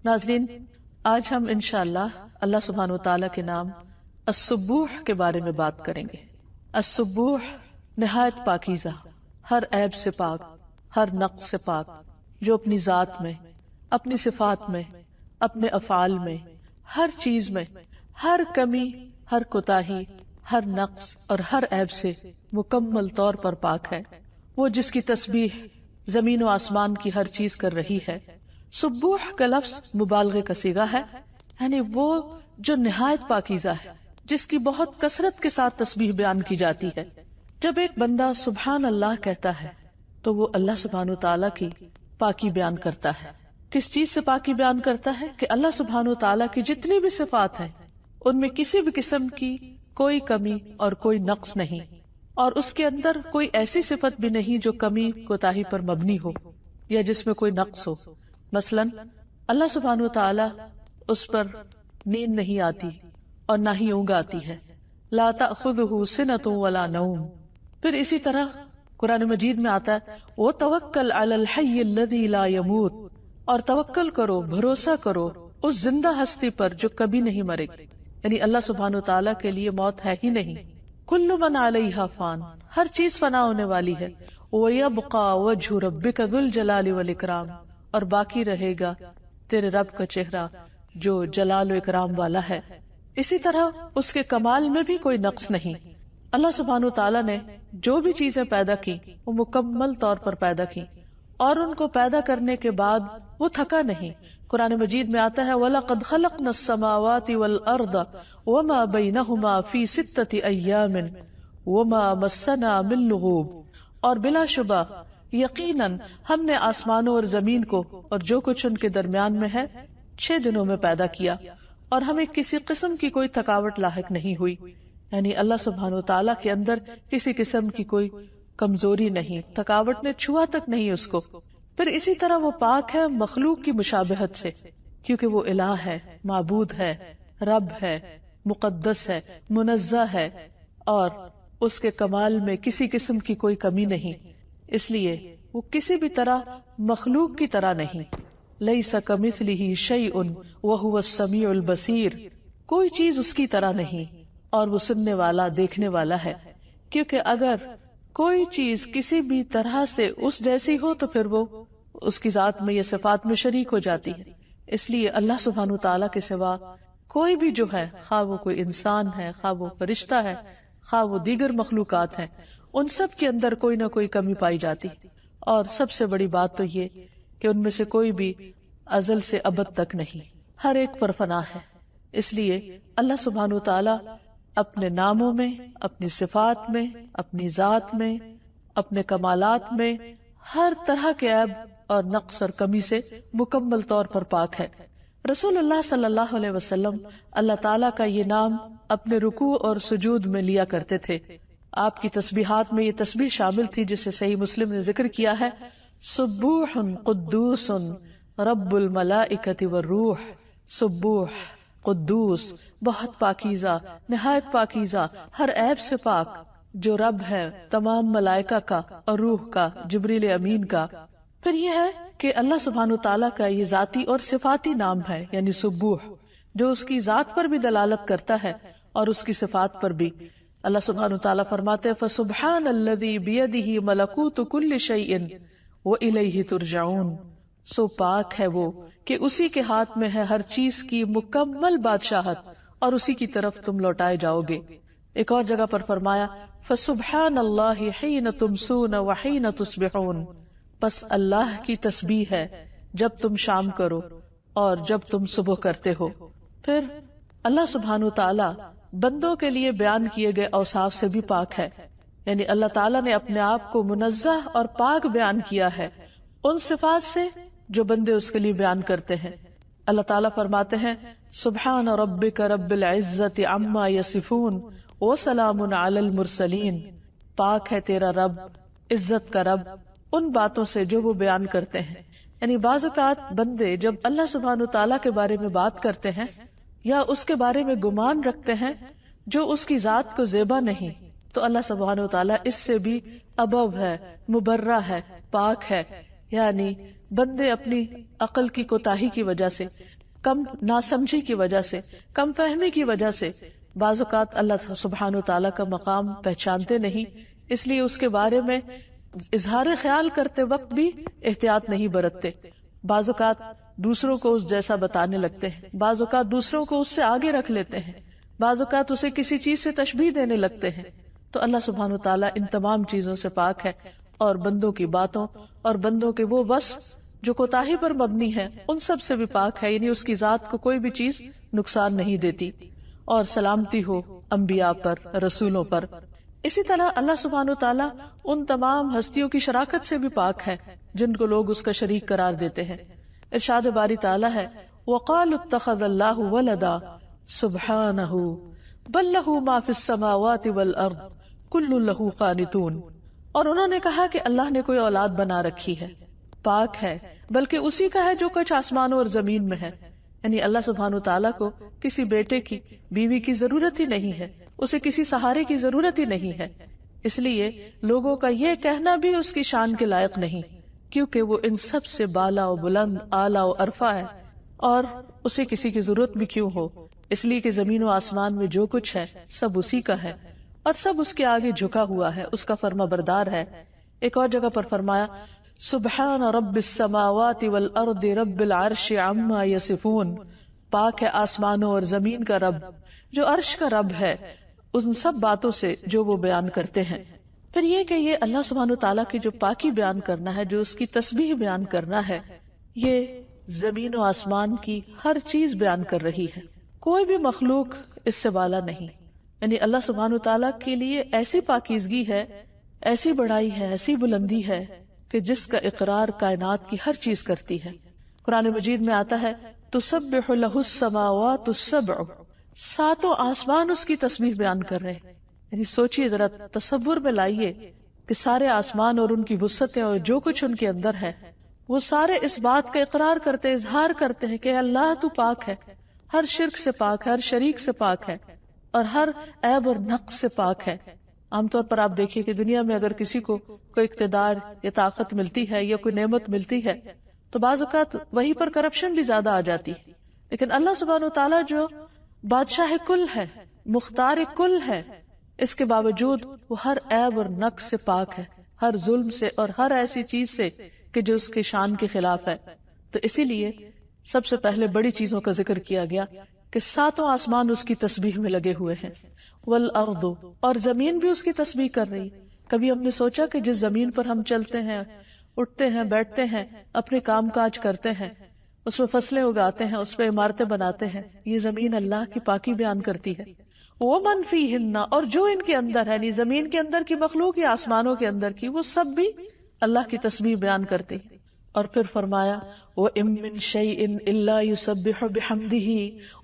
ناظرین، آج ہم انشاءاللہ اللہ سبحانہ وتعالی کے نام السبوح کے بارے میں بات کریں گے۔ السبوح نہایت پاکیزہ، ہر عیب سے پاک، ہر نقص سے پاک، جو اپنی ذات میں، اپنی صفات میں، اپنے افعال میں، ہر چیز میں، ہر کمی، ہر کوتاہی، ہر نقص اور ہر عیب سے مکمل طور پر پاک ہے۔ وہ جس کی تسبیح زمین و آسمان کی ہر چیز کر رہی ہے۔ سبوح کا لفظ مبالغے کا صیغہ ہے، یعنی وہ جو نہایت پاکیزہ ہے، جس کی بہت کثرت کے ساتھ تسبیح بیان کی جاتی ہے۔ جب ایک بندہ سبحان اللہ کہتا ہے تو وہ اللہ سبحانہ وتعالیٰ کی پاکی بیان کرتا ہے۔ کس چیز سے پاکی بیان کرتا ہے؟ کہ اللہ سبحانہ وتعالیٰ کی جتنی بھی صفات ہیں ان میں کسی بھی قسم کی کوئی کمی اور کوئی نقص نہیں، اور اس کے اندر کوئی ایسی صفت بھی نہیں جو کمی کوتاہی پر مبنی ہو یا جس میں کوئی نقص ہو۔ مثلا اللہ سبحانہ وتعالی اس پر نیند نہیں آتی اور نہ ہی اونگ آتی ہے، لا تأخذہ سنۃ ولا نوم۔ پھر اسی طرح قرآن مجید میں آتا ہے وتوکل علی الحی الذی لا یموت، اور توکل کرو، بھروسہ کرو اس زندہ ہستی پر جو کبھی نہیں مرے گی، یعنی اللہ سبحانہ وتعالی کے لیے موت ہے ہی نہیں۔ کل من علیہا فان، ہر چیز فنا ہونے والی ہے۔ وَيَبْقَى وَجْهُ رَبِّكَ ذُو الْجَلَالِ وَالْإِكْرَامِ، اور باقی رہے گا تیرے رب کا چہرہ جو جلال و اکرام والا ہے۔ اسی طرح اس کے کمال میں بھی کوئی نقص نہیں۔ اللہ سبحانہ وتعالی نے جو بھی چیزیں پیدا کی وہ مکمل طور پر پیدا کی، اور ان کو پیدا کرنے کے بعد وہ تھکا نہیں۔ قرآن مجید میں آتا ہے وَلَقَدْ خَلَقْنَا السَّمَاوَاتِ وَالْأَرْضَ وَمَا بَيْنَهُمَا فِي سِتَّةِ أَيَّامٍ وَمَا مَسَّنَا مِن لُغُوبٍ، اور بلا شبہ یقیناً ہم نے آسمانوں اور زمین کو اور جو کچھ ان کے درمیان میں ہے 6 دنوں میں پیدا کیا، اور ہمیں کسی قسم کی کوئی تھکاوٹ لاحق نہیں ہوئی، یعنی اللہ سبحانہ وتعالیٰ کے اندر کسی قسم کی کوئی کمزوری نہیں، تھکاوٹ نے چھوا تک نہیں اس کو۔ پھر اسی طرح وہ پاک ہے مخلوق کی مشابہت سے، کیونکہ وہ الہ ہے، معبود ہے، رب ہے، مقدس ہے، منزہ ہے، اور اس کے کمال میں کسی قسم کی کوئی کمی نہیں، اس لیے وہ کسی بھی طرح مخلوق کی طرح نہیں۔ لیس کمثلہ شیء وہو السمیع البصیر، کوئی چیز اس کی طرح نہیں اور وہ سننے والا، دیکھنے والا ہے۔ کیونکہ اگر کوئی چیز کسی بھی طرح سے اس جیسی ہو تو پھر وہ اس کی ذات میں یا صفات میں شریک ہو جاتی ہے۔ اس لیے اللہ سبحانہ وتعالیٰ کے سوا کوئی بھی جو ہے، خواہ وہ کوئی انسان ہے، خواہ وہ فرشتہ ہے، خواہ وہ دیگر مخلوقات ہیں، ان سب کے اندر کوئی نہ کوئی کمی پائی جاتی۔ اور سب سے بڑی بات تو یہ کہ ان میں سے کوئی بھی ازل سے ابد تک نہیں، ہر ایک پر فنا ہے۔ اس لیے اللہ سبحانہ وتعالی اپنے ناموں میں، اپنی صفات میں، اپنی ذات میں، اپنے کمالات میں ہر طرح کے عیب اور نقص اور کمی سے مکمل طور پر پاک ہے۔ رسول اللہ صلی اللہ علیہ وسلم اللہ تعالیٰ کا یہ نام اپنے رکوع اور سجود میں لیا کرتے تھے۔ آپ کی تسبیحات میں یہ تسبیح شامل تھی جسے صحیح مسلم نے ذکر کیا ہے، سبوح قدوس رب الملائکۃ والروح۔ سبوح، قدوس، بہت پاکیزہ، نہایت پاکیزہ، ہر عیب سے پاک، جو رب ہے تمام ملائکہ کا اور روح کا، جبریل امین کا۔ پھر یہ ہے کہ اللہ سبحانہ تعالیٰ کا یہ ذاتی اور صفاتی نام ہے، یعنی سبوح، جو اس کی ذات پر بھی دلالت کرتا ہے اور اس کی صفات پر بھی۔ اللہ سبحانہ تعالیٰ فرماتے فسبحان الذی بیدہ ملکوت کل شیء والیہ ترجعون، سو پاک ہے وہ کہ اسی کے ہاتھ میں ہے ہر چیز کی مکمل بادشاہت اور اسی کی طرف تم لوٹائے جاؤ گے۔ ایک اور جگہ پر فرمایا فسبحان اللہ حین تمسون وحین تصبحون، پس اللہ کی تسبیح ہے جب تم شام کرو اور جب تم صبح کرتے ہو۔ پھر اللہ سبحانہ تعالیٰ بندوں کے لیے بیان کیے گئے اوصاف سے بھی پاک ہے، یعنی اللہ تعالیٰ نے اپنے آپ کو منزہ اور پاک بیان کیا ہے ان صفات سے جو بندے اس کے لیے بیان کرتے ہیں۔ اللہ تعالیٰ فرماتے ہیں سبحان ربک رب العزت عما یصفون وسلام علی المرسلین، پاک ہے تیرا رب، عزت کا رب، ان باتوں سے جو وہ بیان کرتے ہیں۔ یعنی بعض اوقات بندے جب اللہ سبحانہ تعالیٰ کے بارے میں بات کرتے ہیں یا اس کے بارے میں گمان رکھتے ہیں جو اس کی ذات کو زیبا نہیں، تو اللہ سبحانہ وتعالیٰ اس سے بھی ابو ہے، مبرہ ہے، پاک ہے، یعنی بندے اپنی عقل کی کوتاہی کی وجہ سے، کم ناسمجھی کی وجہ سے، کم فہمی کی وجہ سے بعض اوقات اللہ سبحانہ و تعالیٰ کا مقام پہچانتے نہیں، اس لیے اس کے بارے میں اظہار خیال کرتے وقت بھی احتیاط نہیں برتتے. بعض اوقات دوسروں کو اس جیسا بتانے لگتے ہیں، بعض اوقات دوسروں کو اس سے آگے رکھ لیتے ہیں، بعض اوقات اسے کسی چیز سے تشبیہ دینے لگتے ہیں. تو اللہ سبحانہ و تعالیٰ ان تمام چیزوں سے پاک ہے، اور بندوں کی باتوں اور بندوں کے وہ وصف جو کوتاہی پر مبنی ہے ان سب سے بھی پاک ہے، یعنی اس کی ذات کو کوئی بھی چیز نقصان نہیں دیتی. اور سلامتی ہو انبیاء پر، رسولوں پر. اسی طرح اللہ سبحانہ و تعالیٰ ان تمام ہستیوں کی شراکت سے بھی پاک ہے جن کو لوگ اس کا شریک قرار دیتے ہیں. ارشاد باری تعالیٰ ہے وَقَالُوا اتَّخَذَ اللَّهُ وَلَدًا سُبْحَانَهُ بَل لَّهُ مَا فِي السَّمَاوَاتِ وَالْأَرْضِ كُلٌّ لَّهُ قَانِتُونَ. اور انہوں نے کہا کہ اللہ نے کوئی اولاد بنا رکھی ہے، پاک ہے، بلکہ اسی کا ہے جو کچھ آسمانوں اور زمین میں ہے. یعنی اللہ سبحانہ و تعالیٰ کو کسی بیٹے کی، بیوی کی ضرورت ہی نہیں ہے، اسے کسی سہارے کی ضرورت ہی نہیں ہے. اس لیے لوگوں کا یہ کہنا بھی اس کی شان کے لائق نہیں، کیونکہ وہ ان سب سے بالا و بلند، اعلیٰ و عرفہ ہے، اور اسے کسی کی ضرورت بھی کیوں ہو. اس لیے کہ زمین و آسمان میں جو کچھ ہے سب اسی کا ہے، اور سب اس کے آگے جھکا ہوا ہے، اس کا فرما بردار ہے. ایک اور جگہ پر فرمایا سبحان رب السماوات والارض رب العرش عما یصفون. پاک ہے آسمانوں اور زمین کا رب جو عرش کا رب ہے ان سب باتوں سے جو وہ بیان کرتے ہیں. پھر یہ کہ یہ اللہ سبحانہ تعالیٰ کی جو پاکی بیان کرنا ہے، جو اس کی تسبیح بیان کرنا ہے، یہ زمین و آسمان کی ہر چیز بیان کر رہی ہے. کوئی بھی مخلوق اس سے بالا نہیں. یعنی اللہ سبحانہ تعالیٰ کے لیے ایسی پاکیزگی ہے، ایسی بڑائی ہے، ایسی بلندی ہے کہ جس کا اقرار کائنات کی ہر چیز کرتی ہے. قرآن مجید میں آتا ہے تسبح لہ السماوات السبع، ساتوں آسمان اس کی تسبیح بیان کر رہے ہیں. یعنی سوچئے ذرا، تصور میں لائیے کہ سارے آسمان اور ان کی وسعتیں اور جو کچھ ان کے اندر ہے وہ سارے اس بات کا اقرار کرتے، اظہار کرتے ہیں کہ اللہ تو پاک ہے، ہر شرک سے پاک ہے، ہر شریک سے پاک ہے، اور ہر عیب اور نقص سے پاک ہے. عام طور پر آپ دیکھیے کہ دنیا میں اگر کسی کو کوئی اقتدار یا طاقت ملتی ہے یا کوئی نعمت ملتی ہے تو بعض اوقات وہیں پر کرپشن بھی زیادہ آ جاتی ہے. لیکن اللہ سبحانہ و تعالیٰ جو بادشاہ کل ہے، مختار کل ہے، اس کے باوجود وہ ہر عیب اور نقص سے پاک ہے، ہر ظلم سے اور ہر ایسی چیز سے کہ جو اس کی شان کے خلاف ہے. تو اسی لیے سب سے پہلے بڑی چیزوں کا ذکر کیا گیا کہ ساتوں آسمان اس کی تسبیح میں لگے ہوئے ہیں. والارض، اور زمین بھی اس کی تسبیح کر رہی. کبھی ہم نے سوچا کہ جس زمین پر ہم چلتے ہیں، اٹھتے ہیں، بیٹھتے ہیں، اپنے کام کاج کرتے ہیں، اس میں فصلیں اگاتے ہیں، اس پہ عمارتیں بناتے ہیں، یہ زمین اللہ کی پاکی بیان کرتی ہے. ومن فیہن، اور جو ان کے اندر ہے، یعنی زمین کے اندر کی مخلوق یا آسمانوں کے اندر کی، وہ سب بھی اللہ کی تسبیح بیان کرتی. اور پھر فرمایا وَإِن مِّن شَيْءٍ إِلَّا يُسَبِّحُ بِحَمْدِهِ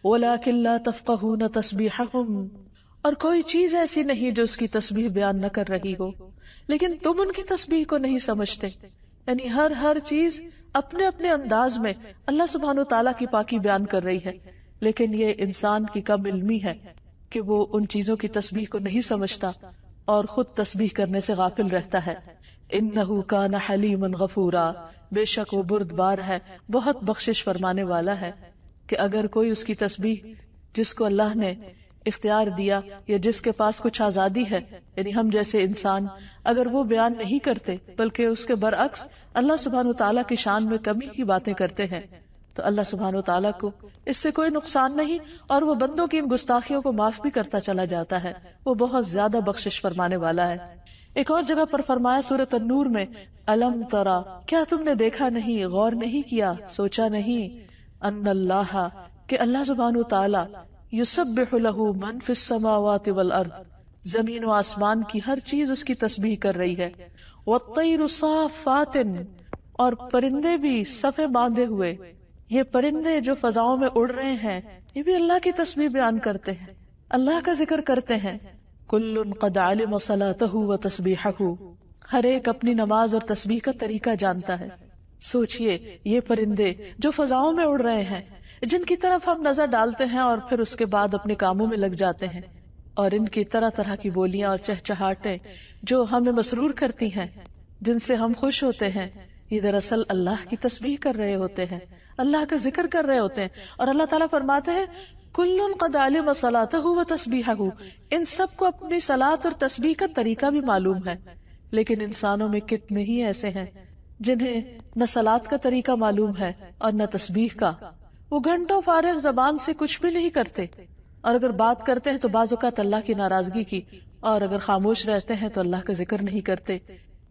وَلَٰكِن لَّا تَفْقَهُونَ تَسْبِيحَهُمْ. اور کوئی چیز ایسی نہیں جو اس کی تسبیح بیان نہ کر رہی ہو، لیکن تم ان کی تسبیح کو نہیں سمجھتے. یعنی ہر چیز اپنے اپنے انداز میں اللہ سبحانہ تعالیٰ کی پاکی بیان کر رہی ہے، لیکن یہ انسان کی کم علمی ہے کہ وہ ان چیزوں کی تسبیح کو نہیں سمجھتا اور خود تسبیح کرنے سے غافل رہتا ہے. انہ کان حلیما غفورا، بے شک وہ بردبار ہے، بہت بخشش فرمانے والا ہے. کہ اگر کوئی اس کی تسبیح جس کو اللہ نے اختیار دیا یا جس کے پاس کچھ آزادی ہے، یعنی ہم جیسے انسان، اگر وہ بیان نہیں کرتے بلکہ اس کے برعکس اللہ سبحانہ تعالیٰ کی شان میں کمی کی باتیں کرتے ہیں، تو اللہ سبحانہ تعالیٰ کو اس سے کوئی نقصان نہیں، اور وہ بندوں کی ان گستاخیوں کو معاف بھی کرتا چلا جاتا ہے. وہ بہت زیادہ بخشش فرمانے والا ہے. ایک اور جگہ پر فرمایا سورۃ النور میں الم ترا، کیا تم نے دیکھا نہیں، غور نہیں کیا، سوچا نہیں، ان اللہ، کہ اللہ سبحانہ تعالیٰ یسبح لہ من فی السماوات والارض، زمین و آسمان کی ہر چیز اس کی تسبیح کر رہی ہے. والطیر صافات، اور پرندے بھی صفے باندھے ہوئے. یہ پرندے جو فضاؤں میں اڑ رہے ہیں یہ بھی اللہ کی تسبیح بیان کرتے ہیں، اللہ کا ذکر کرتے ہیں. کل قد علم صلاتہ و تسبیحہ، ہر ایک اپنی نماز اور تسبیح کا طریقہ جانتا ہے. سوچئے یہ پرندے جو فضاؤں میں اڑ رہے ہیں، جن کی طرف ہم نظر ڈالتے ہیں اور پھر اس کے بعد اپنے کاموں میں لگ جاتے ہیں، اور ان کی طرح طرح کی بولیاں اور چہچہاٹیں جو ہمیں مسرور کرتی ہیں، جن سے ہم خوش ہوتے ہیں، یہ دراصل اللہ کی تسبیح کر رہے ہوتے ہیں، اللہ کا ذکر کر رہے ہوتے ہیں. اور اللہ تعالیٰ فرماتے ہیں کل قد علم صلاتہ و تسبیحہ، ان سب کو اپنی صلاۃ اور تسبیح کا طریقہ بھی معلوم ہے. لیکن انسانوں میں کتنے ہی ایسے ہیں جنہیں نہ صلاۃ کا طریقہ معلوم ہے اور نہ تسبیح کا. وہ گھنٹوں فارغ زبان سے کچھ بھی نہیں کرتے، اور اگر بات کرتے ہیں تو بعض اوقات اللہ کی ناراضگی کی، اور اگر خاموش رہتے ہیں تو اللہ کا ذکر نہیں کرتے.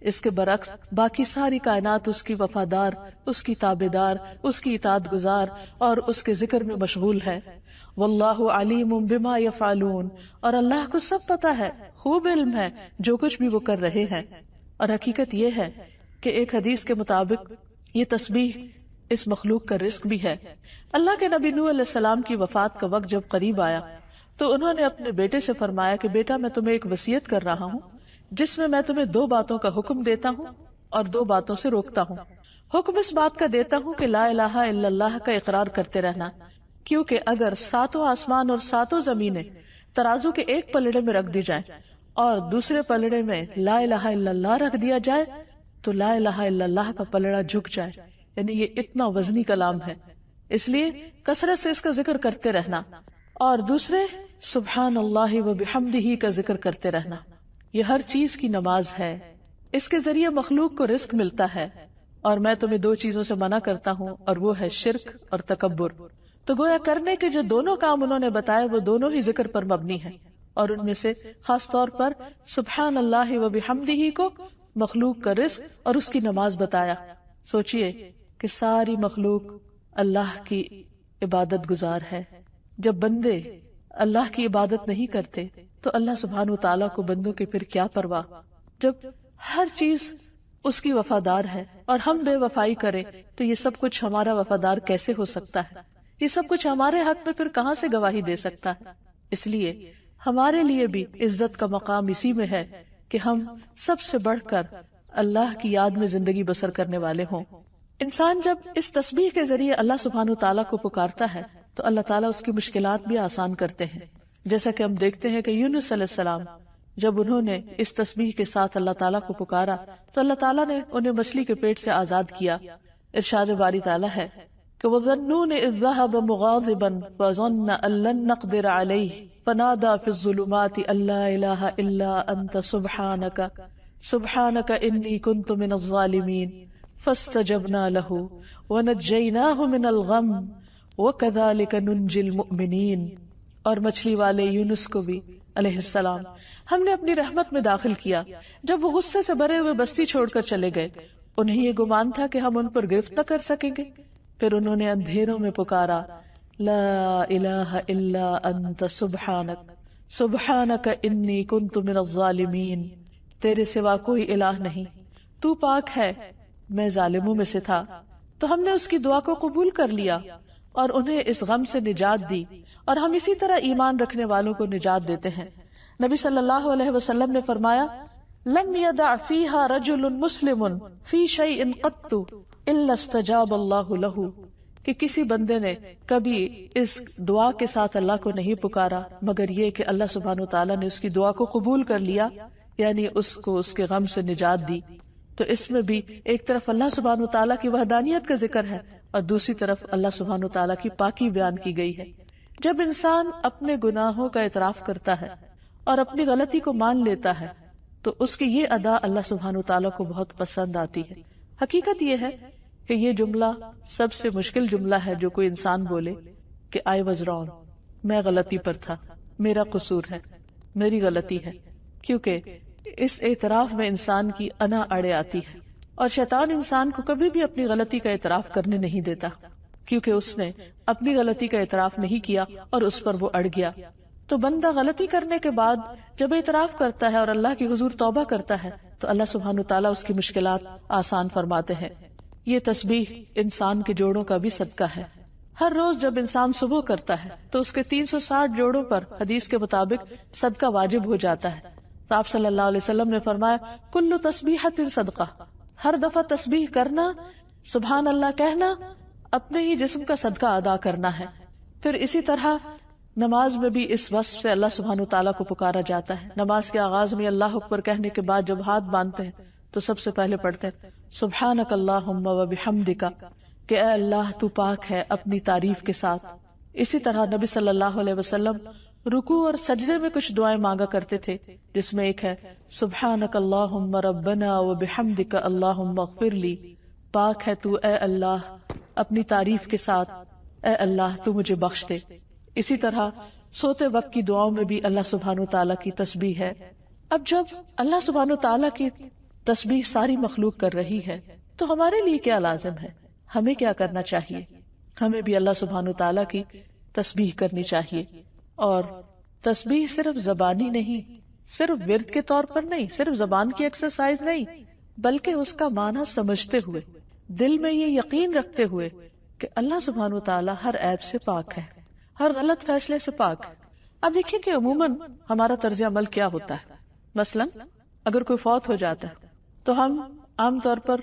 اس کے برعکس باقی ساری کائنات اس کی وفادار، اس کی تابعدار، اس کی اطاعت گزار اور اس کے ذکر میں مشغول ہے. واللہ علیم بما یفعلون، اور اللہ کو سب پتا ہے، خوب علم ہے جو کچھ بھی وہ کر رہے ہیں. اور حقیقت یہ ہے کہ ایک حدیث کے مطابق یہ تسبیح اس مخلوق کا رزق بھی ہے. اللہ کے نبی نوح علیہ السلام کی وفات کا وقت جب قریب آیا تو انہوں نے اپنے بیٹے سے فرمایا کہ بیٹا میں تمہیں ایک وصیت کر رہا ہوں جس میں تمہیں 2 باتوں کا حکم دیتا ہوں اور 2 باتوں سے روکتا ہوں. حکم اس بات کا دیتا ہوں کہ لا الہ الا اللہ کا اقرار کرتے رہنا، کیونکہ اگر 7 آسمان اور 7 زمینیں ترازو کے ایک پلڑے میں رکھ دی جائیں اور دوسرے پلڑے میں لا الہ الا اللہ رکھ دیا جائے تو لا الہ الا اللہ کا پلڑا جھک جائے. یعنی یہ اتنا وزنی کلام ہے، اس لیے کثرت سے اس کا ذکر کرتے رہنا. اور دوسرے سبحان اللہ و بحمدہ کا ذکر کرتے رہنا. یہ ہر چیز کی نماز ہے، اس کے ذریعے مخلوق کو رزق ملتا ہے. اور میں تمہیں 2 چیزوں سے منع کرتا ہوں، اور وہ ہے شرک اور تکبر. تو گویا کرنے کے جو دونوں کام انہوں نے بتائے وہ دونوں ہی ذکر پر مبنی ہیں، اور ان میں سے خاص طور پر سبحان اللہ و بحمدہ کو مخلوق کا رزق اور اس کی نماز بتایا. سوچئے کہ ساری مخلوق اللہ کی عبادت گزار ہے. جب بندے اللہ کی عبادت نہیں کرتے تو اللہ سبحانہ و تعالیٰ کو بندوں کی پھر کیا پرواہ. جب ہر چیز اس کی وفادار ہے اور ہم بے وفائی کریں تو یہ سب کچھ ہمارا وفادار کیسے ہو سکتا ہے؟ یہ سب کچھ ہمارے حق میں پھر کہاں سے گواہی دے سکتا ہے؟ اس لیے ہمارے لیے بھی عزت کا مقام اسی میں ہے کہ ہم سب سے بڑھ کر اللہ کی یاد میں زندگی بسر کرنے والے ہوں. انسان جب اس تسبیح کے ذریعے اللہ سبحانہ و تعالیٰ کو پکارتا ہے تو اللہ تعالیٰ اس کی مشکلات بھی آسان کرتے ہیں. جیسا کہ ہم دیکھتے ہیں کہ یونس علیہ السلام جب انہوں نے اس تسبیح کے ساتھ اللہ تعالیٰ کو پکارا تو اللہ تعالیٰ نے انہیں مچھلی کے پیٹ سے آزاد کیا. ارشاد باری تعالیٰ ہے کہ وَظَنُّونِ إِذْ ذَهَبَ مُغَاضِبًا فَظَنَّ أَن لَّن نَّقْدِرَ عَلَيْهِ فَنَادَى فِي الظُّلُمَاتِ أَن لَّا إِلَٰهَ إِلَّا أَنتَ سُبْحَانَكَ إِنِّي كُنتُ مِنَ الظَّالِمِينَ فَاسْتَجَبْنَا لَهُ وَنَجَّيْنَاهُ مِنَ الْغَمِّ وَكَذَلِكَ نُنجِي الْمُؤْمِنِينَ. اور مچھلی والے یونس کو بھی علیہ السلام ہم نے اپنی رحمت میں داخل کیا. جب وہ غصے سے بھرے ہوئے بستی چھوڑ کر چلے گئے انہیں یہ گمان تھا کہ ہم ان پر گرفت نہ کر سکیں گے. پھر انہوں نے اندھیروں میں پکارا لا الہ الا انت سبحانک انی کنت من الظالمین. تیرے سوا کوئی الہ نہیں، تو پاک ہے، میں ظالموں میں سے تھا. تو ہم نے اس کی دعا کو قبول کر لیا اور انہیں اس غم سے نجات دی، اور ہم اسی طرح ایمان رکھنے والوں کو نجات دیتے ہیں. نبی صلی اللہ علیہ وسلم نے فرمایا لم يدع فيها رجل مسلم في شيء قط الا استجاب اللہ له، کہ کسی بندے نے کبھی اس دعا کے ساتھ اللہ کو نہیں پکارا مگر یہ کہ اللہ سبحانہ وتعالی نے اس کی دعا کو قبول کر لیا، یعنی اس کو اس کے غم سے نجات دی. تو اس میں بھی ایک طرف اللہ سبحانہ وتعالی کی وحدانیت کا ذکر ہے اور دوسری طرف اللہ سبحانہ وتعالی کی پاکی بیان کی گئی ہے. جب انسان اپنے گناہوں کا اعتراف کرتا ہے اور اپنی غلطی کو مان لیتا ہے تو اس کی یہ ادا اللہ سبحانہ وتعالی کو بہت پسند آتی ہے. حقیقت یہ ہے کہ یہ جملہ سب سے مشکل جملہ ہے جو کوئی انسان بولے کہ I was wrong، میں غلطی پر تھا، میرا قصور ہے، میری غلطی ہے. کیونکہ اس اعتراف میں انسان کی انا اڑے آتی ہے، اور شیطان انسان کو کبھی بھی اپنی غلطی کا اعتراف کرنے نہیں دیتا، کیونکہ اس نے اپنی غلطی کا اعتراف نہیں کیا اور اس پر وہ اڑ گیا. تو بندہ غلطی کرنے کے بعد جب اعتراف کرتا ہے اور اللہ کی حضور توبہ کرتا ہے تو اللہ سبحانہ وتعالی اس کی مشکلات آسان فرماتے ہیں. یہ تسبیح انسان کے جوڑوں کا بھی صدقہ ہے. ہر روز جب انسان صبح کرتا ہے تو اس کے 360 جوڑوں پر حدیث کے مطابق صدقہ واجب ہو جاتا ہے. تو آپ صلی اللہ علیہ وسلم نے فرمایا کل تسبیحۃ صدقہ، ہر دفعہ تسبیح کرنا، سبحان اللہ کہنا، اپنے ہی جسم کا صدقہ ادا کرنا ہے. پھر اسی طرح نماز میں بھی اس وصف سے اللہ سبحانہ وتعالیٰ کو پکارا جاتا ہے. نماز کے آغاز میں اللہ اکبر کہنے کے بعد جب ہاتھ باندھتے ہیں تو سب سے پہلے پڑھتے ہیں سبحانک اللہم و بحمدک، کہ اے اللہ تو پاک ہے اپنی تعریف کے ساتھ۔ اسی طرح نبی صلی اللہ علیہ وسلم رکوع اور سجدے میں کچھ دعائیں مانگا کرتے تھے، جس میں ایک ہے سبحانک اللہم ربنا و بحمدک اللہم اغفر لی، پاک ہے تو اے اللہ اپنی تعریف کے ساتھ، اے اللہ تو مجھے بخش دے۔ اسی طرح سوتے وقت کی دعاؤں میں بھی اللہ سبحانہ و تعالیٰ کی تسبیح ہے۔ اب جب اللہ سبحانہ و تعالیٰ کی تسبیح ساری مخلوق کر رہی ہے تو ہمارے لیے کیا لازم ہے، ہمیں کیا کرنا چاہیے؟ ہمیں بھی اللہ سبحانہ و تعالیٰ کی تسبیح کرنی چاہیے، اور تسبیح صرف زبانی نہیں، صرف ورد کے طور پر نہیں، صرف زبان کی ایکسرسائز نہیں، بلکہ اس کا معنی سمجھتے ہوئے، دل میں یہ یقین رکھتے ہوئے کہ اللہ سبحانہ و تعالیٰ ہر عیب سے پاک ہے، ہر غلط فیصلے سے پاک ہے۔ اب دیکھیں کہ عموماً ہمارا طرز عمل کیا ہوتا ہے۔ مثلاً اگر کوئی فوت ہو جاتا ہے تو ہم عام طور پر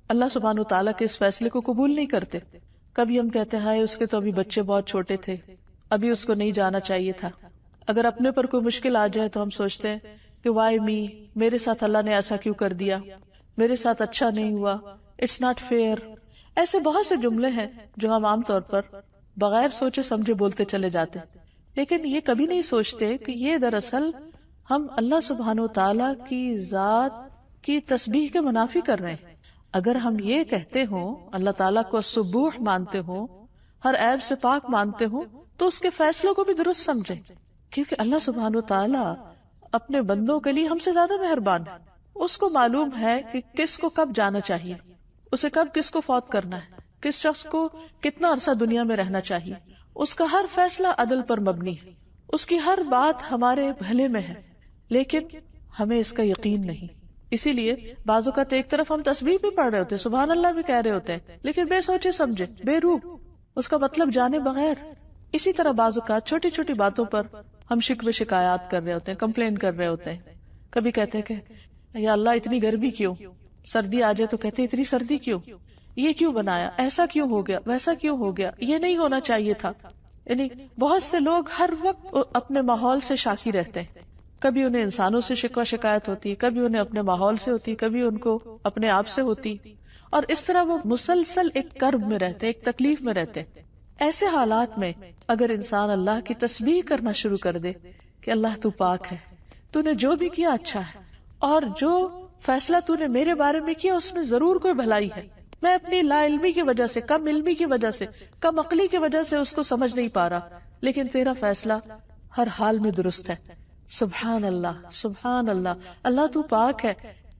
اللہ سبحانہ و تعالیٰ کے اس فیصلے کو قبول نہیں کرتے۔ کبھی ہم کہتے ہیں اس کے تو ابھی بچے بہت چھوٹے تھے، ابھی اس کو نہیں جانا چاہیے تھا۔ اگر اپنے پر کوئی مشکل آ جائے تو ہم سوچتے ہیں کہ وائی می، میرے ساتھ اللہ نے ایسا کیوں کر دیا، میرے ساتھ اچھا نہیں ہوا، اٹس ناٹ فیئر۔ ایسے بہت سے جملے ہیں جو ہم عام طور پر بغیر سوچے سمجھے بولتے چلے جاتے، لیکن یہ کبھی نہیں سوچتے کہ یہ دراصل ہم اللہ سبحانہ و تعالیٰ کی ذات کی تسبیح کے منافی کر رہے ہیں۔ اگر ہم یہ کہتے ہوں، اللہ تعالیٰ کو سبوح مانتے ہوں، ہر عیب سے پاک مانتے ہوں، تو اس کے فیصلوں کو بھی درست سمجھیں، کیونکہ اللہ سبحانہ و تعالیٰ اپنے بندوں کے لیے ہم سے زیادہ مہربان ہے۔ اس کو معلوم ہے کہ کس کو کب جانا چاہیے، اسے کب کس کو فوت کرنا ہے، کس شخص کو کتنا عرصہ دنیا میں رہنا چاہیے۔ اس کا ہر فیصلہ عدل پر مبنی ہے، اس کی ہر بات ہمارے بھلے میں ہے، لیکن ہمیں اس کا یقین نہیں۔ اسی لیے بعض اوقات ایک طرف ہم تسبیح بھی پڑھ رہے ہوتے ہیں، سبحان اللہ بھی کہہ رہے ہوتے ہیں، لیکن بے سوچے سمجھے، بے روح، اس کا مطلب جانے بغیر۔ اسی طرح بعض اوقات چھوٹی چھوٹی باتوں پر ہم شکوے شکایات کر رہے ہوتے ہیں، کمپلین کر رہے ہوتے ہیں۔ کبھی کہتے ہیں کہ یا اللہ اتنی گرمی کیوں، سردی آ جائے تو کہتے ہیں اتنی سردی کیوں، یہ کیوں بنایا، ایسا کیوں ہو گیا، ویسا کیوں ہو گیا، یہ نہیں ہونا چاہیے تھا۔ یعنی بہت سے لوگ ہر وقت اپنے ماحول سے شاکی رہتے ہیں، کبھی انہیں انسانوں سے شکوہ شکایت ہوتی ہے، کبھی انہیں اپنے ماحول سے ہوتی، کبھی ان کو اپنے آپ سے ہوتی، اور اس طرح وہ مسلسل ایک کرب میں رہتے، ایک تکلیف میں رہتے۔ ایسے حالات میں اگر انسان اللہ کی تسبیح کرنا شروع کر دے کہ اللہ تو پاک ہے، تو نے جو بھی کیا اچھا ہے، اور جو فیصلہ تو نے میرے بارے میں کیا اس میں ضرور کوئی بھلائی ہے، میں اپنی لا علمی کی وجہ سے، کم علمی کی وجہ سے، کم عقلی کی وجہ سے اس کو سمجھ نہیں پا رہا، لیکن تیرا فیصلہ ہر حال میں درست ہے۔ سبحان اللہ، سبحان اللہ، اللہ تو پاک ہے،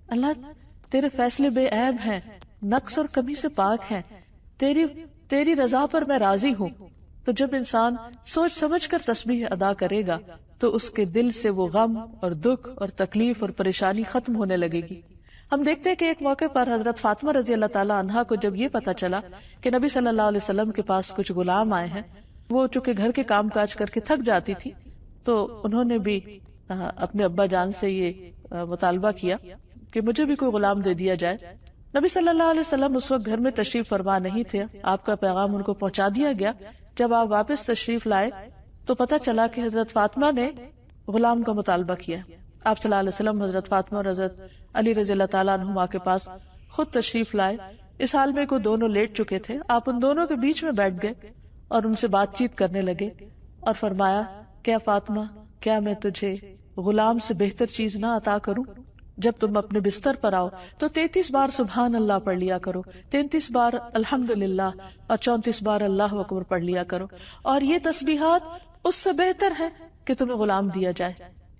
اللہ تیرے فیصلے بے عیب ہیں، نقص اور کمی سے پاک ہیں، تیری رضا پر میں راضی ہوں۔ تو جب انسان سوچ سمجھ کر تسبیح ادا کرے گا تو اس کے دل سے وہ غم اور دکھ اور تکلیف اور پریشانی ختم ہونے لگے گی۔ ہم دیکھتے ہیں کہ ایک موقع پر حضرت فاطمہ رضی اللہ تعالیٰ عنہا کو جب یہ پتا چلا کہ نبی صلی اللہ علیہ وسلم کے پاس کچھ غلام آئے ہیں، وہ چونکہ گھر کے کام کاج کر کے تھک جاتی تھی، تو انہوں نے بھی اپنے ابا جان سے یہ مطالبہ کیا کہ مجھے بھی کوئی غلام دے دیا جائے۔ نبی صلی اللہ علیہ وسلم اس وقت گھر میں تشریف فرما نہیں تھے، آپ کا پیغام ان کو پہنچا دیا گیا۔ جب آپ واپس تشریف لائے تو پتہ چلا کہ حضرت فاطمہ نے غلام کا مطالبہ کیا۔ آپ صلی اللہ علیہ وسلم حضرت فاطمہ اور حضرت علی رضی اللہ تعالیٰ عنہما کے پاس خود تشریف لائے۔ اس حال میں کو دونوں لیٹ چکے تھے، آپ ان دونوں کے بیچ میں بیٹھ گئے اور ان سے بات چیت کرنے لگے اور فرمایا، کیا فاطمہ، کیا میں تجھے غلام سے بہتر چیز نہ عطا کروں؟ جب تم اپنے بستر پر آؤ تو 33 بار سبحان اللہ پڑھ لیا کرو، 33 بار الحمدللہ اور 34 بار اللہ اکبر پڑھ لیا کرو، اور یہ تسبیحات اس سے بہتر ہے کہ تمہیں غلام دیا جائے،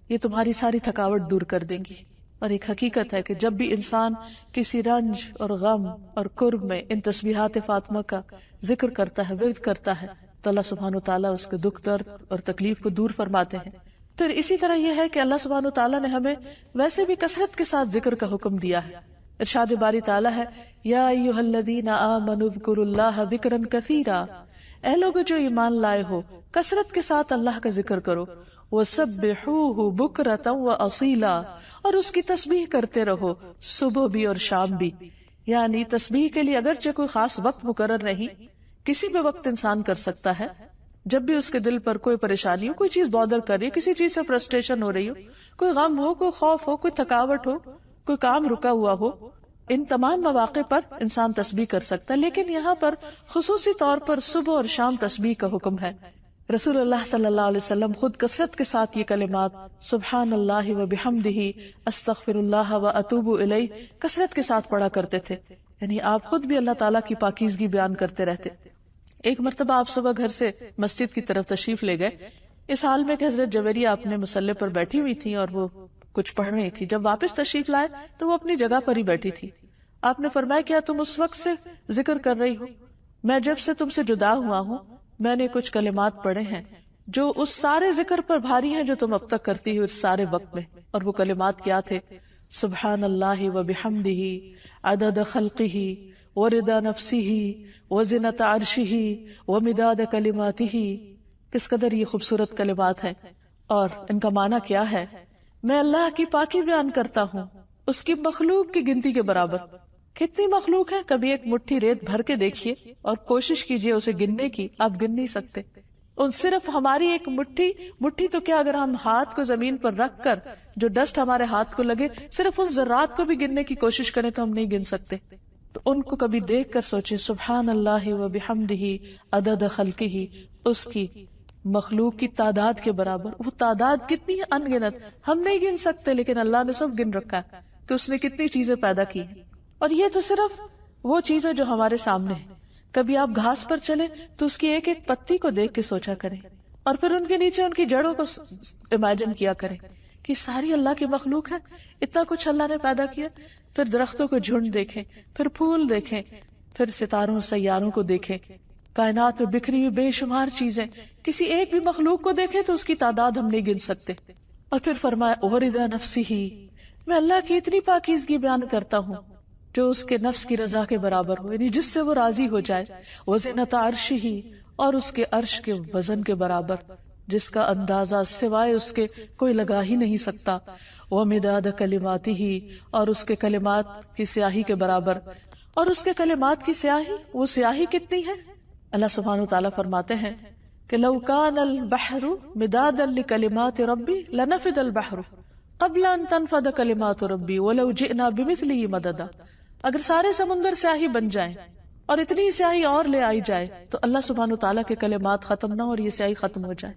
یہ تمہاری ساری تھکاوٹ دور کر دیں گی۔ اور ایک حقیقت ہے کہ جب بھی انسان کسی رنج اور غم اور کرب میں ان تسبیحات فاطمہ کا ذکر کرتا ہے، ورد کرتا ہے، تو اللہ سبحانہ وتعالیٰ اس کے دکھ درد اور تکلیف کو دور فرماتے ہیں۔ پھر اسی طرح یہ ہے کہ اللہ سبحانہ وتعالیٰ نے ہمیں ویسے بھی کثرت کے ساتھ ذکر کا حکم دیا ہے۔ ارشاد باری تعالیٰ ہے، یا ایھا الذین آمنوا اذکروا اللہ ذکرا کثیرا، اے لوگو جو ایمان لائے ہو کثرت کے ساتھ اللہ کا ذکر کرو، وسبحوہ بکرۃ واصیلا، اور اس کی تسبیح کرتے رہو صبح بھی اور شام بھی۔ یعنی تسبیح کے لیے اگرچہ کوئی خاص وقت مقرر نہیں، کسی بھی وقت انسان کر سکتا ہے۔ جب بھی اس کے دل پر کوئی پریشانی ہو، کوئی چیز بادر کر رہی ہے، کسی چیز سے فرسٹریشن ہو رہی ہو، کوئی غم ہو، کوئی خوف ہو، کوئی تھکاوٹ ہو، کوئی کام رکا ہوا ہو، ان تمام مواقع پر انسان تسبیح کر سکتا ہے، لیکن یہاں پر خصوصی طور پر صبح اور شام تسبیح کا حکم ہے۔ رسول اللہ صلی اللہ علیہ وسلم خود کثرت کے ساتھ یہ کلمات سبحان اللہ و بحمدہ، استغفر اللہ و اتوب الیہ کثرت کے ساتھ پڑھا کرتے تھے، یعنی آپ خود بھی اللہ تعالیٰ کی پاکیزگی بیان کرتے رہتے۔ ایک مرتبہ آپ صبح گھر سے مسجد کی طرف تشریف لے گئے، اس حال میں کہ حضرت جویریہ اپنے مصلی پر بیٹھی ہوئی تھی اور وہ کچھ پڑھ رہی تھی۔ جب واپس تشریف لائے تو وہ اپنی جگہ پر ہی بیٹھی تھی۔ آپ نے فرمایا کیا تم اس وقت سے ذکر کر رہی ہو؟ میں جب سے تم سے جدا ہوا ہوں میں نے کچھ کلمات پڑھے ہیں جو اس سارے ذکر پر بھاری ہیں جو تم اب تک کرتی ہو اس سارے وقت میں۔ اور وہ کلمات کیا تھے؟ سبحان اللہ و بحمدہ عدد خلقہ ورضا نفسہ وزنۃ عرشہ ومداد کلماتہ۔ کس قدر یہ خوبصورت کلمات ہیں اور ان کا معنی کیا ہے؟ میں اللہ کی پاکی بیان کرتا ہوں اس کی مخلوق کی گنتی کے برابر۔ کتنی مخلوق ہے؟ کبھی ایک مٹھی ریت بھر کے دیکھیے اور کوشش کیجئے اسے گننے کی، آپ گن نہیں سکتے۔ ان صرف ہماری ایک مٹھی تو کیا، اگر ہم ہاتھ کو زمین پر رکھ کر جو ڈسٹ ہمارے ہاتھ کو لگے صرف ان ذرات کو بھی گننے کی کوشش کریں تو ہم نہیں گن سکتے۔ تو ان کو کبھی دیکھ کر سوچے سبحان اللہ و بحمدہ عدد خلقہ، اس کی مخلوق کی تعداد کے برابر۔ وہ تعداد کتنی ہے؟ ان گنت، ہم نہیں گن سکتے، لیکن اللہ نے سب گن رکھا ہے کہ اس نے کتنی چیزیں پیدا کی ہیں۔ اور یہ تو صرف وہ چیز ہے جو ہمارے سامنے ہے۔ کبھی آپ گھاس پر چلے تو اس کی ایک ایک پتی کو دیکھ کے سوچا کریں، اور پھر ان کے نیچے ان کی جڑوں کو امیجن کیا کریں کہ ساری اللہ کی مخلوق ہے، اتنا کچھ اللہ نے پیدا کیا۔ پھر درختوں کو جھنڈ دیکھیں، پھر پھول دیکھیں، پھر ستاروں اور سیاروں کو دیکھیں، کائنات میں بکھری ہوئی بے شمار چیزیں، کسی ایک بھی مخلوق کو دیکھیں تو اس کی تعداد ہم نہیں گن سکتے۔ اور پھر فرمایا اوردا نفسی ہی، میں اللہ کی اتنی پاکیزگی بیان کرتا ہوں جو اس کے نفس کی رضا کے برابر ہو، یعنی جس سے وہ راضی ہو جائے، وزنۃ عرشہ، اور اس کے عرش کے وزن کے برابر جس کا اندازہ سوائے اس کے کوئی لگا ہی نہیں سکتا، ومداد کلماتہ، اور اس کے کلمات کی سیاہی کے برابر۔ اور اس کے کلمات کی سیاہی، وہ سیاہی کتنی ہے؟ اللہ سبحانہ وتعالیٰ فرماتے ہیں کہ لو کان البحر مدادا لکلمات ربی لنفد البحر قبل ان تنفد کلمات ربی ولو جئنا بمثلہ مددا۔ اگر سارے سمندر سیاہی بن جائیں اور اتنی سیاہی اور لے آئی جائے تو اللہ سبحانہ وتعالیٰ کے کلمات ختم نہ اور یہ سیاہی ختم ہو جائے۔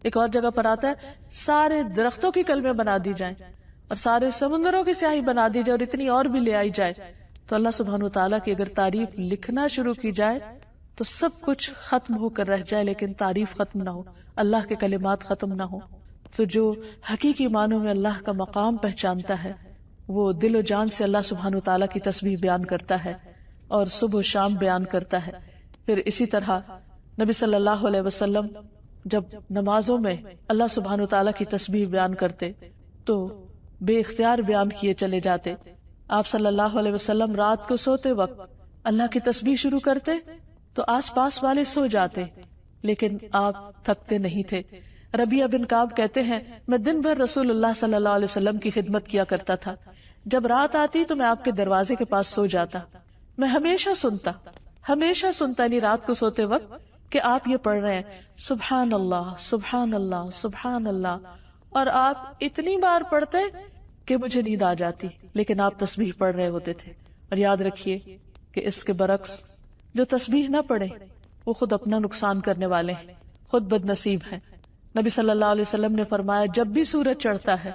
ایک اور جگہ پر آتا ہے سارے درختوں کی کلمے بنا دی جائیں اور سارے سمندروں کی سیاہی بنا دی جائے اور اتنی اور بھی لے آئی جائے تو اللہ سبحانہ وتعالیٰ کی اگر تعریف لکھنا شروع کی جائے تو سب کچھ ختم ہو کر رہ جائے لیکن تعریف ختم نہ ہو، اللہ کے کلمات ختم نہ ہو۔ تو جو حقیقی معنوں میں اللہ کا مقام پہچانتا ہے وہ دل و جان سے اللہ سبحانہ وتعالیٰ کی تسبیح بیان کرتا ہے اور صبح و شام بیان کرتا ہے۔ پھر اسی طرح نبی صلی اللہ علیہ وسلم جب نمازوں میں اللہ سبحانہ وتعالیٰ کی تسبیح بیان کرتے تو بے اختیار بیان کیے چلے جاتے۔ آپ صلی اللہ علیہ وسلم رات کو سوتے وقت اللہ کی تسبیح شروع کرتے تو آس پاس والے سو جاتے لیکن آپ تھکتے نہیں تھے۔ ربیعہ بن کعب کہتے ہیں میں دن بھر رسول اللہ صلی اللہ علیہ وسلم کی خدمت کیا کرتا تھا، جب رات آتی تو میں آپ کے دروازے کے پاس سو جاتا، میں ہمیشہ سنتا یعنی رات کو سوتے وقت کہ آپ یہ پڑھ رہے ہیں سبحان اللہ سبحان اللہ سبحان اللہ، اور آپ اتنی بار پڑھتے کہ مجھے نیند آ جاتی لیکن آپ تسبیح پڑھ رہے ہوتے تھے۔ اور یاد رکھیے کہ اس کے برعکس جو تسبیح نہ پڑھے وہ خود اپنا نقصان کرنے والے ہیں، خود بد نصیب ہیں۔ نبی صلی اللہ علیہ وسلم نے فرمایا جب بھی سورج چڑھتا ہے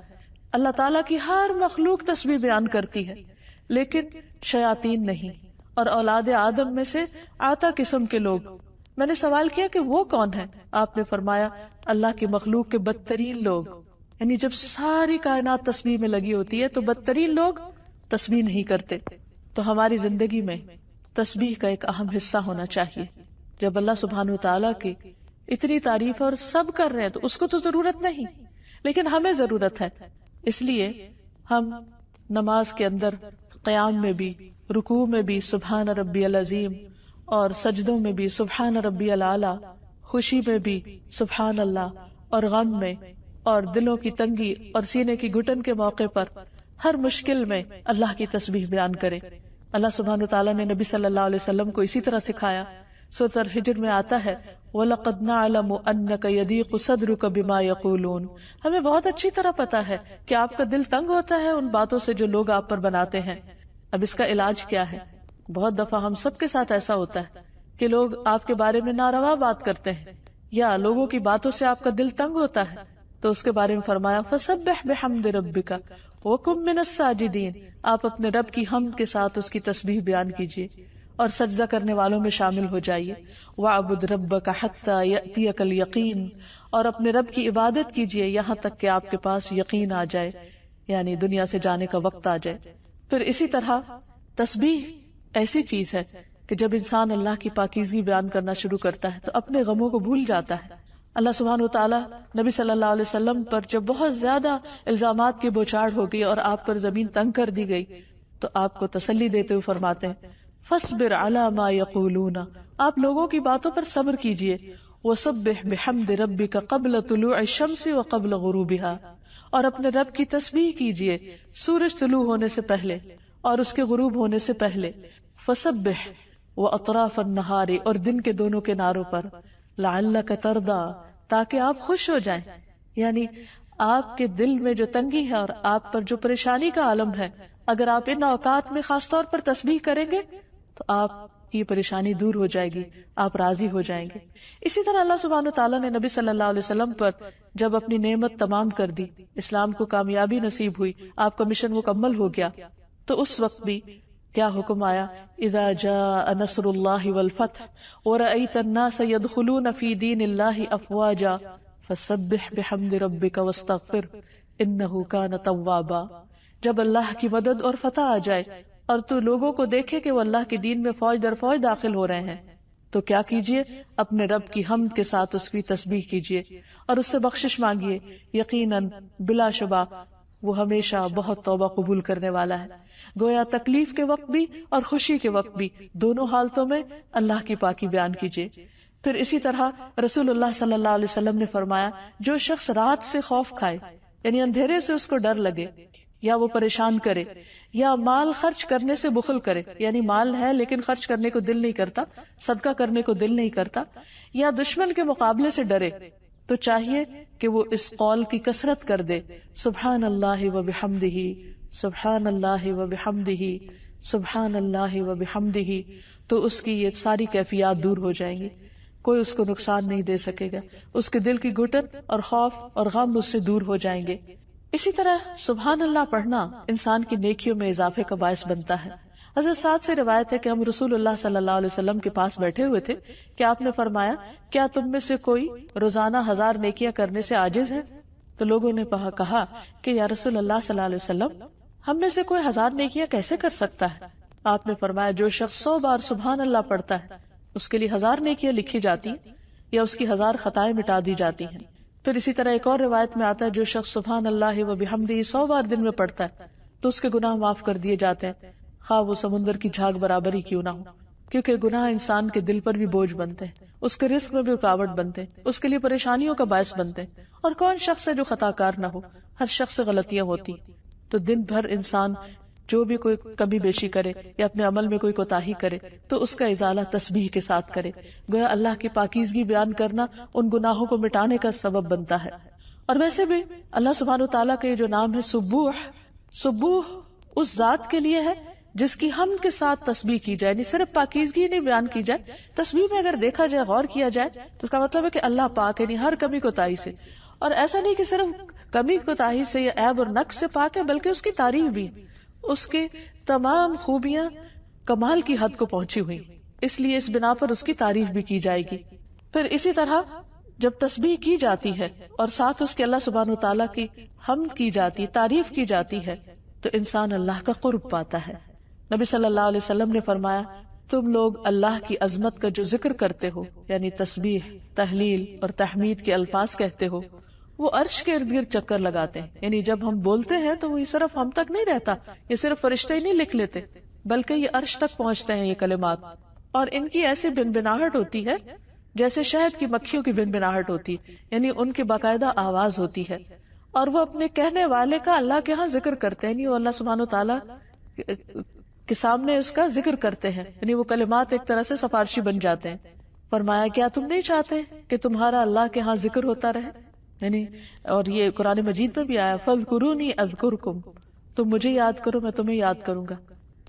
اللہ تعالیٰ کی ہر مخلوق تسبیح بیان کرتی ہے لیکن شیاطین نہیں، اور اولاد آدم میں سے آتا قسم کے لوگ۔ میں نے سوال کیا کہ وہ کون ہیں؟ آپ نے فرمایا اللہ کی مخلوق کے بدترین لوگ، یعنی جب ساری کائنات تسبیح میں لگی ہوتی ہے تو بدترین لوگ تسبیح نہیں کرتے۔ تو ہماری زندگی میں تسبیح کا ایک اہم حصہ ہونا چاہیے۔ جب اللہ سبحانہ وتعالیٰ کی اتنی تعریف اور سب کر رہے ہیں تو اس کو تو ضرورت نہیں لیکن ہمیں ضرورت ہے، اس لیے ہم نماز کے اندر قیام میں بھی، رکوع میں بھی سبحان ربی العظیم، اور سجدوں میں بھی سبحان ربی الاعلی، خوشی میں بھی سبحان اللہ، اور غم میں اور دلوں کی تنگی اور سینے کی گھٹن کے موقع پر ہر مشکل میں اللہ کی تسبیح بیان کرے۔ اللہ سبحانہ وتعالیٰ نے نبی صلی اللہ علیہ وسلم کو اسی طرح سکھایا۔ سورۃ الحجر میں آتا ہے وَلَقَدْ نَعْلَمُ أَنَّكَ يَضِيقُ صَدْرُكَ بِمَا يَقُولُونَ، ہمیں بہت اچھی طرح پتا ہے کہ آپ کا دل تنگ ہوتا ہے ان باتوں سے جو لوگ آپ پر بناتے ہیں۔ اب اس کا علاج کیا ہے؟ بہت دفعہ ہم سب کے ساتھ ایسا ہوتا ہے کہ لوگ آپ کے بارے میں ناروا بات کرتے ہیں یا لوگوں کی باتوں سے آپ کا دل تنگ ہوتا ہے، تو اس کے بارے میں فرمایا فَسَبِّحْ بِحَمْدِ رَبِّكَ وَكُن مِّنَ السَّاجِدِينَ، آپ اپنے رب کی حمد کے ساتھ اس کی تسبیح بیان کیجیے اور سجدہ کرنے والوں میں شامل ہو جائیے۔ وَاعْبُدْ رَبَّكَ حَتَّى يَأْتِيَكَ الْيَقِينُ، اور اپنے رب کی عبادت کیجیے یہاں تک کہ آپ کے پاس یقین آ جائے، یعنی دنیا سے جانے کا وقت آ جائے۔ پھر اسی طرح تسبیح ایسی چیز ہے کہ جب انسان اللہ کی پاکیزگی بیان کرنا شروع کرتا ہے تو اپنے غموں کو بھول جاتا ہے۔ اللہ سبحانہ و تعالیٰ نبی صلی اللہ علیہ وسلم پر جب بہت زیادہ الزامات کی بوچھاڑ ہو گئی اور آپ پر زمین تنگ کر دی گئی تو آپ کو تسلی دیتے ہوئے فرماتے ہیں فَاصْبِرْ عَلَى مَا يَقُولُونَ، آپ لوگوں کی باتوں پر صبر کیجئے، وَسَبِّحْ بِحَمْدِ رَبِّكَ قَبْلَ طُلُوعِ الشَّمْسِ وَقَبْلَ غُرُوبِهَا، اور اپنے رب کی تسبیح کیجئے سورج طلوع ہونے سے پہلے اور اس کے غروب ہونے سے پہلے۔ فَسَبِّحْ وَأَطْرَافَ النَّهَارِ، اور دن کے دونوں کناروں پر، لَعَلَّكَ تَرْضَىٰ، تاکہ آپ خوش ہو جائیں، یعنی آپ کے دل میں جو تنگی ہے اور آپ پر جو پریشانی کا عالم ہے، اگر آپ ان اوقات میں خاص طور پر تسبیح کریں گے تو آپ کی پریشانی دور ہو جائے گی، آپ راضی ہو جائیں گے۔ اسی طرح اللہ سبحانہ تعالیٰ نے نبی صلی اللہ علیہ وسلم پر جب اپنی نعمت تمام کر دی، اسلام کو کامیابی نصیب ہوئی، آپ کا مشن مکمل ہو گیا، تو اس وقت بھی کیا حکم آیا؟ اذا جاء نصر اللہ والفتح ورأیت الناس يدخلون فی دین اللہ افواجا فسبح بحمد ربک واستغفر انہ کان توابا، جب اللہ کی مدد اور فتح آ جائے اور تو لوگوں کو دیکھے کہ وہ اللہ کے دین میں فوج در فوج داخل ہو رہے ہیں، تو کیا کیجئے؟ اپنے رب کی حمد کے ساتھ اس کی تسبیح کیجئے اور اس سے بخشش مانگیے، یقیناً بلا شبہ وہ ہمیشہ بہت توبہ قبول کرنے والا ہے۔ گویا تکلیف کے وقت بھی اور خوشی کے وقت بھی، دونوں حالتوں میں اللہ کی پاکی بیان کیجئے۔ پھر اسی طرح رسول اللہ صلی اللہ علیہ وسلم نے فرمایا جو شخص رات سے خوف کھائے، یعنی اندھیرے سے اس کو ڈر لگے یا وہ پریشان کرے، یا مال خرچ کرنے سے بخل کرے، یعنی مال ہے لیکن خرچ کرنے کو دل نہیں کرتا، صدقہ کرنے کو دل نہیں کرتا، یا دشمن کے مقابلے سے ڈرے، تو چاہیے کہ وہ اس قول کی کثرت کر دے، سبحان اللہ و بحمدہ، سبحان اللہ و بحمدہ، سبحان اللہ و بحمدہ، تو اس کی یہ ساری کیفیات دور ہو جائیں گی، کوئی اس کو نقصان نہیں دے سکے گا، اس کے دل کی گھٹن اور خوف اور غم اس سے دور ہو جائیں گے۔ اسی طرح سبحان اللہ پڑھنا انسان کی نیکیوں میں اضافے کا باعث بنتا ہے۔ حضرت سعد سے روایت ہے کہ ہم رسول اللہ صلی اللہ علیہ وسلم کے پاس بیٹھے ہوئے تھے کہ آپ نے فرمایا کیا تم میں سے کوئی روزانہ 1000 نیکیاں کرنے سے عاجز ہے؟ تو لوگوں نے کہا کہ یا رسول اللہ صلی اللہ علیہ وسلم، ہم میں سے کوئی 1000 نیکیاں کیسے کر سکتا ہے؟ آپ نے فرمایا جو شخص 100 بار سبحان اللہ پڑھتا ہے اس کے لیے 1000 نیکیاں لکھی جاتی یا اس کی 1000 خطائیں مٹا دی جاتی ہیں۔ پھر اسی طرح ایک اور روایت میں آتا ہے جو شخص سبحان اللہ و بحمدہ 100 بار دن میں پڑھتا ہے تو اس کے گناہ معاف کر دیے جاتے ہیں، خواہ وہ سمندر کی جھاگ برابر ہی کیوں نہ ہو، کیونکہ گناہ انسان کے دل پر بھی بوجھ بنتے ہیں، اس کے رزق میں بھی رکاوٹ بنتے ہیں، اس کے لیے پریشانیوں کا باعث بنتے ہیں، اور کون شخص ہے جو خطا کار نہ ہو؟ ہر شخص سے غلطیاں ہوتی، تو دن بھر انسان جو بھی کوئی کمی بیشی کرے یا اپنے عمل میں کوئی کوتاہی کرے تو اس کا ازالہ تسبیح کے ساتھ کرے، گویا اللہ کی پاکیزگی بیان کرنا ان گناہوں کو مٹانے کا سبب بنتا ہے۔ اور ویسے بھی اللہ سبحانہ و تعالیٰ کا یہ جو نام ہے سبوح، سبوح اس ذات کے لیے ہے جس کی حمد کے ساتھ تسبیح کی جائے، یعنی صرف پاکیزگی نہیں بیان کی جائے، تسبیح میں اگر دیکھا جائے، غور کیا جائے تو اس کا مطلب ہے کہ اللہ پاک، یعنی ہر کمی کوتاہی سے، اور ایسا نہیں کہ صرف کمی کوتاہی سے یا عیب اور نقص سے پاک ہے، بلکہ اس کی تعریف بھی، اس کے تمام خوبیاں کمال کی حد کو پہنچی ہوئی، اس لیے اس بنا پر اس کی تعریف بھی کی جائے گی۔ پھر اسی طرح جب تسبیح کی جاتی ہے اور ساتھ اس کے اللہ سبحانہ وتعالیٰ کی حمد کی جاتی، تعریف کی جاتی ہے، تو انسان اللہ کا قرب پاتا ہے۔ نبی صلی اللہ علیہ وسلم نے فرمایا تم لوگ اللہ کی عظمت کا جو ذکر کرتے ہو، یعنی تسبیح، تحلیل اور تحمید کے الفاظ کہتے ہو، وہ عرش کے ارد گرد چکر لگاتے ہیں، یعنی جب ہم بولتے ہیں تو وہ صرف ہم تک نہیں رہتا، یہ صرف فرشتے ہی نہیں لکھ لیتے بلکہ یہ عرش تک پہنچتے ہیں یہ کلمات، اور ان کی ایسی بنبناہٹ ہوتی ہے جیسے شہد کی مکھیوں کی بنبناہٹ ہوتی، یعنی ان کی باقاعدہ آواز ہوتی ہے، اور وہ اپنے کہنے والے کا اللہ کے ہاں ذکر کرتے ہیں، یعنی وہ اللہ سبحانہ وتعالیٰ کے سامنے اس کا ذکر کرتے ہیں، یعنی وہ کلمات ایک طرح سے سفارشی بن جاتے ہیں۔ فرمایا کیا تم نہیں چاہتے کہ تمہارا اللہ کے ہاں ذکر ہوتا رہے؟ یعنی اور یہ قرآن مجید میں بھی آیا فاذکرونی اذکرکم، تم مجھے یاد کرو میں تمہیں یاد کروں گا.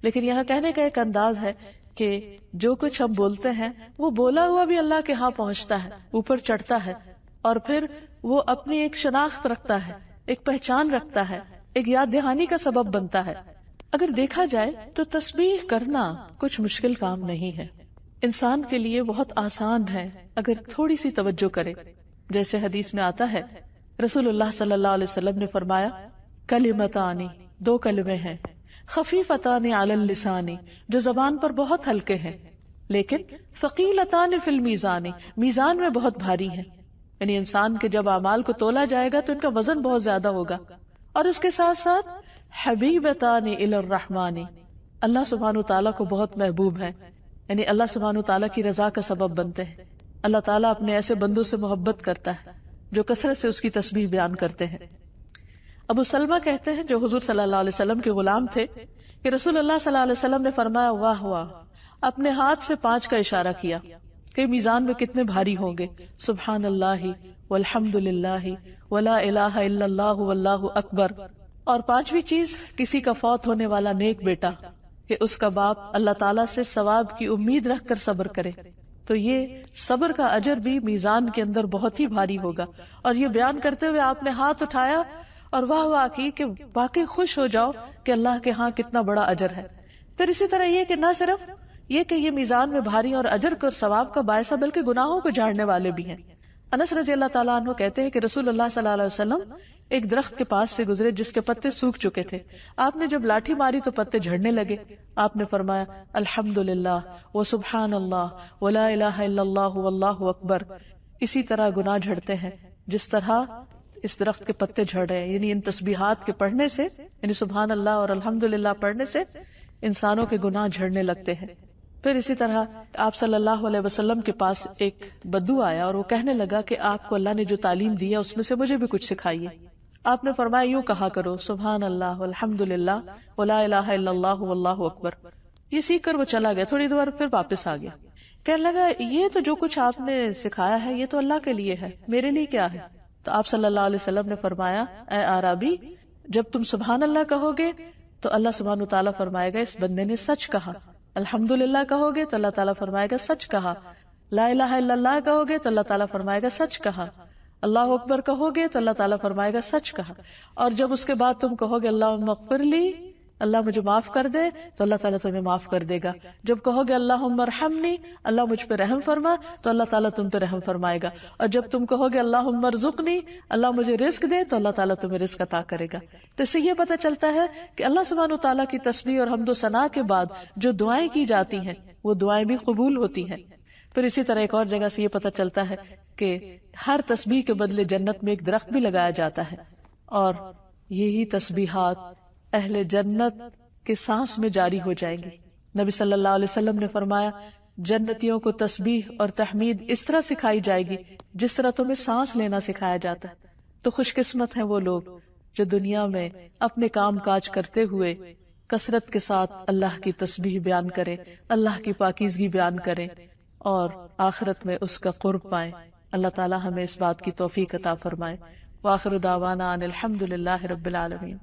لیکن یہاں کہنے کا ایک انداز ہے کہ جو کچھ ہم بولتے ہیں وہ بولا ہوا بھی اللہ کے ہاں پہنچتا ہے، اوپر چڑھتا ہے، اور پھر وہ اپنی ایک شناخت رکھتا ہے، ایک پہچان رکھتا ہے، ایک یاد دہانی کا سبب بنتا ہے. اگر دیکھا جائے تو تسبیح کرنا کچھ مشکل کام نہیں ہے، انسان کے لیے بہت آسان ہے اگر تھوڑی سی توجہ کرے. جیسے حدیث میں آتا ہے رسول اللہ صلی اللہ علیہ وسلم نے فرمایا کلمتانی، دو کلمے ہیں، خفیفتان علی اللسان، جو زبان پر بہت ہلکے ہیں، لیکن ثقیلتان فی المیزان، میزان میں بہت بھاری ہیں. یعنی انسان کے جب اعمال کو تولا جائے گا تو ان کا وزن بہت زیادہ ہوگا. اور اس کے ساتھ ساتھ حبیبتان الی الرحمن، اللہ سبحانہ تعالیٰ کو بہت محبوب ہے، یعنی اللہ سبحانہ تعالیٰ کی رضا کا سبب بنتے ہیں. اللہ تعالیٰ اپنے ایسے بندوں سے محبت کرتا ہے جو کثرت سے اس کی تسبیح بیان کرتے ہیں. ابو سلمہ کہتے ہیں جو حضور صلی اللہ علیہ وسلم کے غلام تھے کہ رسول اللہ صلی اللہ علیہ وسلم نے فرمایا واہ واہ، اپنے ہاتھ سے 5 کا اشارہ کیا کہ میزان میں کتنے بھاری ہوں گے. سبحان اللہ والحمد للہ ولا الہ الا اللہ واللہ اکبر. اور 5ویں چیز کسی کا فوت ہونے والا نیک بیٹا کہ اس کا باپ اللہ تعالیٰ سے ثواب کی امید رکھ کر صبر کرے، تو یہ صبر کا اجر بھی میزان کے اندر بہت ہی بھاری ہوگا. اور یہ بیان کرتے ہوئے آپ نے ہاتھ اٹھایا اور واہ واہ کی کہ واقعی خوش ہو جاؤ کہ اللہ کے ہاں کتنا بڑا اجر ہے. پھر اسی طرح یہ کہ نہ صرف یہ کہ یہ میزان میں بھاری اور اجر اور ثواب کا باعث ہے بلکہ گناہوں کو جھاڑنے والے بھی ہیں. انس رضی اللہ تعالیٰ عنہ کہتے ہیں کہ رسول اللہ صلی اللہ علیہ وسلم ایک درخت کے پاس سے گزرے جس کے پتے سوکھ چکے تھے. آپ نے جب لاٹھی ماری تو پتے جھڑنے لگے. آپ نے فرمایا الحمدللہ وسبحان اللہ ولا الہ الا اللہ واللہ اکبر. اسی طرح گناہ جھڑتے ہیں جس طرح اس درخت کے پتے جھڑ رہے ہیں. یعنی ان تسبیحات کے پڑھنے سے، یعنی سبحان اللہ اور الحمدللہ پڑھنے سے انسانوں کے گناہ جھڑنے لگتے ہیں. پھر اسی طرح آپ صلی اللہ علیہ وسلم کے پاس ایک بدو آیا اور وہ کہنے لگا کہ آپ کو اللہ نے جو تعلیم دی ہے اس میں سے مجھے بھی کچھ سکھائیے. آپ نے فرمایا یوں کہا کرو سبحان اللہ والحمدللہ ولا الہ الا اللہ واللہ اکبر. یہ سیکھ کر وہ چلا گیا. تھوڑی دیر پھر واپس آ گیا، کہنے لگا یہ تو جو کچھ آپ نے سکھایا ہے یہ تو اللہ کے لیے ہے، میرے لیے کیا ہے؟ تو آپ صلی اللہ علیہ وسلم نے فرمایا اے اعرابی، جب تم سبحان اللہ کہو گے تو اللہ سبحانہ تعالیٰ فرمائے گا اس بندے نے سچ کہا. الحمدللہ کہو گے تو اللہ تعالیٰ فرمائے گا سچ کہا. لا الہ الا اللہ کہو گے تو اللہ تعالیٰ فرمائے گا سچ کہا. اللہ اکبر کہو گے تو اللہ تعالیٰ فرمائے گا سچ کہا. اور جب اس کے بعد تم کہو گے اللہم اغفر لی، اللہ مجھے معاف کر دے، تو اللہ تعالیٰ تمہیں معاف کر دے گا. جب کہو گے اللہم ارحمنی، اللہ مجھ پہ رحم فرما، تو اللہ تعالیٰ تم پہ رحم فرمائے گا. اور جب تم کہو گے اللہم ارزقنی، اللہ مجھے رزق دے، تو اللہ تعالیٰ تمہیں رزق عطا کرے گا. تو اس سے یہ پتہ چلتا ہے کہ اللہ سبحانہ تعالیٰ کی تسبیح اور حمد و ثنا کے بعد جو دعائیں کی جاتی ہیں وہ دعائیں بھی قبول ہوتی ہیں. پھر اسی طرح ایک اور جگہ سے یہ پتہ چلتا ہے کہ ہر تسبیح کے بدلے جنت میں ایک درخت بھی لگایا جاتا ہے، اور یہی تسبیحات اہل جنت کے سانس میں جاری ہو جائیں گی. نبی صلی اللہ علیہ وسلم نے فرمایا جنتیوں کو تسبیح اور تحمید اس طرح سکھائی جائے گی جس طرح تمہیں سانس لینا سکھایا جاتا ہے. تو خوش قسمت ہیں وہ لوگ جو دنیا میں اپنے کام کاج کرتے ہوئے کثرت کے ساتھ اللہ کی تسبیح بیان کرے، اللہ کی پاکیزگی بیان کرے اور آخرت میں اس کا قرب پائیں. اللہ تعالی ہمیں اس بات کی توفیق عطا فرمائے. وآخر دعوانا ان الحمد للہ رب العالمین.